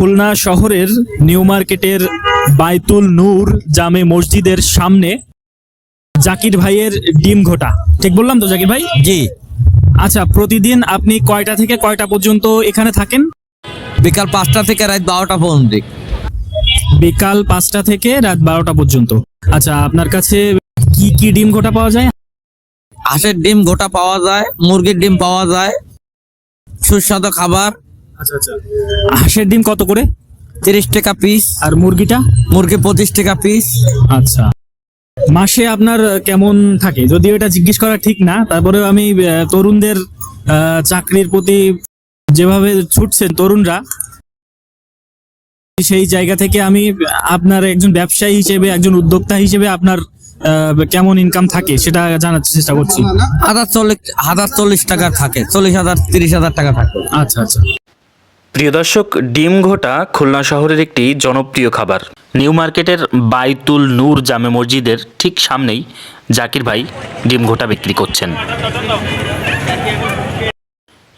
খুলনা শহরের নিউ মার্কেটের বাইতুল নূর জামে মসজিদের সামনে জাকির ভাইয়ের ডিম ঘোটা। ঠিক বললাম তো জাকির ভাই? জি। আচ্ছা, প্রতিদিন আপনি কয়টা থেকে কয়টা পর্যন্ত এখানে থাকেন? বিকাল 5টা থেকে রাত 12টা পর্যন্ত। বিকাল 5টা থেকে রাত 12টা পর্যন্ত। আচ্ছা, আপনার কাছে কি কি ডিম ঘোটা পাওয়া যায়? হাঁসের ডিম গোটা পাওয়া যায়, মুরগির ডিম পাওয়া যায়, সুস্বাদু খাবার। আচ্ছা আচ্ছা, হাঁসের ডিম কত করে? 30 টাকা পিস। আর মুরগিটা? মুরগি 25 টাকা পিস। আচ্ছা, মাসে আপনার কেমন থাকে? যদিও এটা জিজ্ঞেস করা ঠিক না, তারপরেও আমি তরুণদের চাকরির প্রতি যেভাবে ছুটছেন তরুণরা, সেই জায়গা থেকে আমি আপনার একজন ব্যবসায়ী হিসেবে, একজন উদ্যোক্তা হিসেবে আপনার কেমন ইনকাম থাকে সেটা জানার চেষ্টা করছি। 1040 টাকা থাকে, 40,000 30,000 টাকা থাকে। আচ্ছা আচ্ছা। প্রিয় দর্শক, ডিম ঘোটা খুলনা শহরের একটি জনপ্রিয় খাবার। নিউ মার্কেটের বাইতুল নূর জামে মসজিদের ঠিক সামনেই জাকির ভাই ডিম ঘোটা বিক্রি করছেন।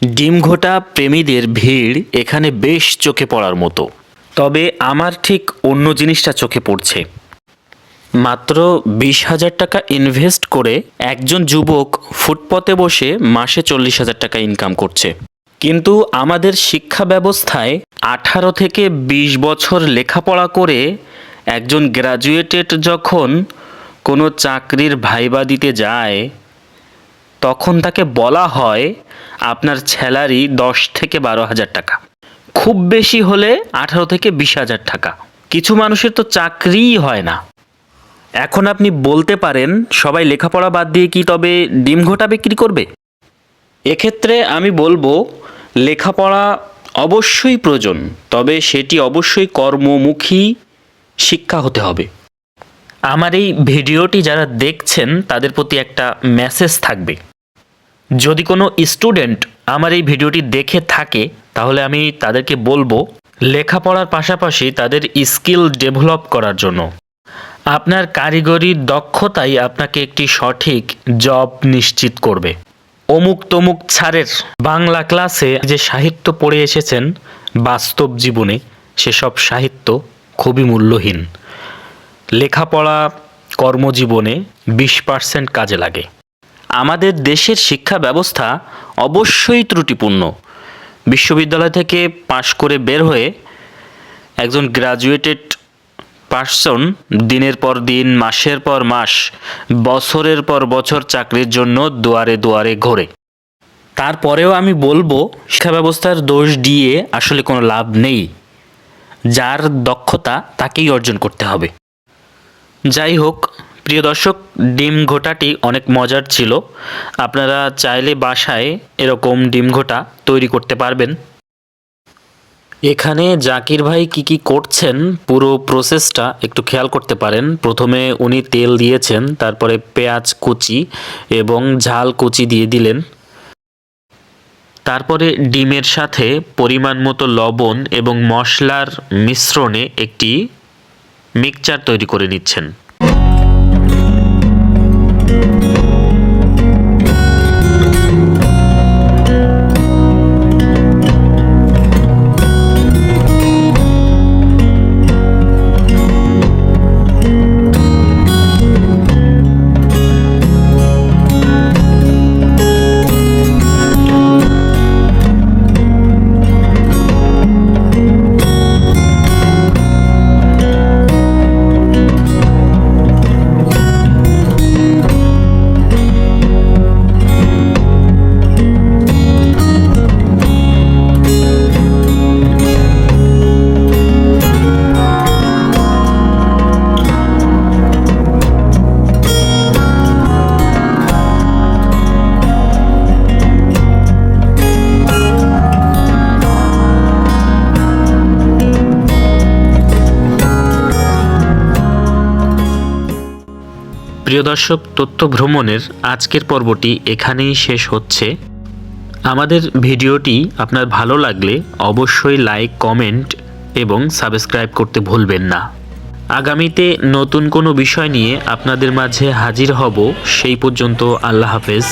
ডিম ঘোটা প্রেমীদের ভিড় এখানে বেশ চোখে পড়ার মতো। তবে আমার ঠিক অন্য জিনিসটা চোখে পড়ছে। মাত্র 20,000 টাকা ইনভেস্ট করে একজন যুবক ফুটপথে বসে মাসে 40,000 টাকা ইনকাম করছে। কিন্তু আমাদের শিক্ষা ব্যবস্থায় 18 থেকে 20 বছর লেখাপড়া করে একজন গ্র্যাজুয়েটেড যখন কোনো চাকরির ভাইবা দিতে যায়, তখন তাকে বলা হয় আপনার স্যালারি 10 থেকে 12,000 টাকা, খুব বেশি হলে 18 থেকে 20,000 টাকা। কিছু মানুষের তো চাকরিই হয় না। এখন আপনি বলতে পারেন, সবাই লেখাপড়া বাদ দিয়ে কি তবে ডিম ঘোটা বিক্রি করবে? এক্ষেত্রে আমি বলবো, লেখাপড়া অবশ্যই প্রয়োজন, তবে সেটি অবশ্যই কর্মমুখী শিক্ষা হতে হবে। আমার এই ভিডিওটি যারা দেখছেন তাদের প্রতি একটা মেসেজ থাকবে। যদি কোনো স্টুডেন্ট আমার এই ভিডিওটি দেখে থাকে, তাহলে আমি তাদেরকে বলবো লেখাপড়ার পাশাপাশি তাদের স্কিল ডেভেলপ করার জন্য। আপনার কারিগরি দক্ষতাই আপনাকে একটি সঠিক জব নিশ্চিত করবে। অমুক তমুক ছাড়ের বাংলা ক্লাসে যে সাহিত্য পড়ে এসেছেন, বাস্তব জীবনে সেসব সাহিত্য খুবই মূল্যহীন। লেখাপড়া কর্মজীবনে 20% কাজে লাগে। আমাদের দেশের শিক্ষা ব্যবস্থা অবশ্যই ত্রুটিপূর্ণ। বিশ্ববিদ্যালয় থেকে পাশ করে বের হয়ে একজন গ্র্যাজুয়েটেড পার্সন দিনের পর দিন, মাসের পর মাস, বছরের পর বছর চাকরির জন্য দুয়ারে দুয়ারে ঘোরে। তারপরেও আমি বলবো, শিক্ষা ব্যবস্থার দোষ দিয়ে আসলে কোনো লাভ নেই। যার দক্ষতা তাকেই অর্জন করতে হবে। যাই হোক প্রিয় দর্শক, ডিম ঘোটাটি অনেক মজার ছিল। আপনারা চাইলে বাসায় এরকম ডিম ঘোটা তৈরি করতে পারবেন। এখানে জাকির ভাই কি করছেন পুরো প্রসেসটা একটু খেয়াল করতে পারেন। প্রথমে উনি তেল দিয়েছেন, তারপরে পেঁয়াজ কুচি এবং ঝাল কুচি দিয়ে দিলেন, তারপরে ডিমের সাথে পরিমাণ মতো লবণ এবং মশলার মিশ্রণে একটি মিক্সচার তৈরি করে নিচ্ছেন। প্রিয় দর্শক, তথ্য ভ্রমণের আজকের পর্বটি এখানেই শেষ হচ্ছে। আমাদের ভিডিওটি আপনার ভালো লাগলে অবশ্যই লাইক, কমেন্ট এবং সাবস্ক্রাইব করতে ভুলবেন না। আগামীতে নতুন কোনো বিষয় নিয়ে আপনাদের মাঝে হাজির হব। সেই পর্যন্ত আল্লাহ হাফেজ।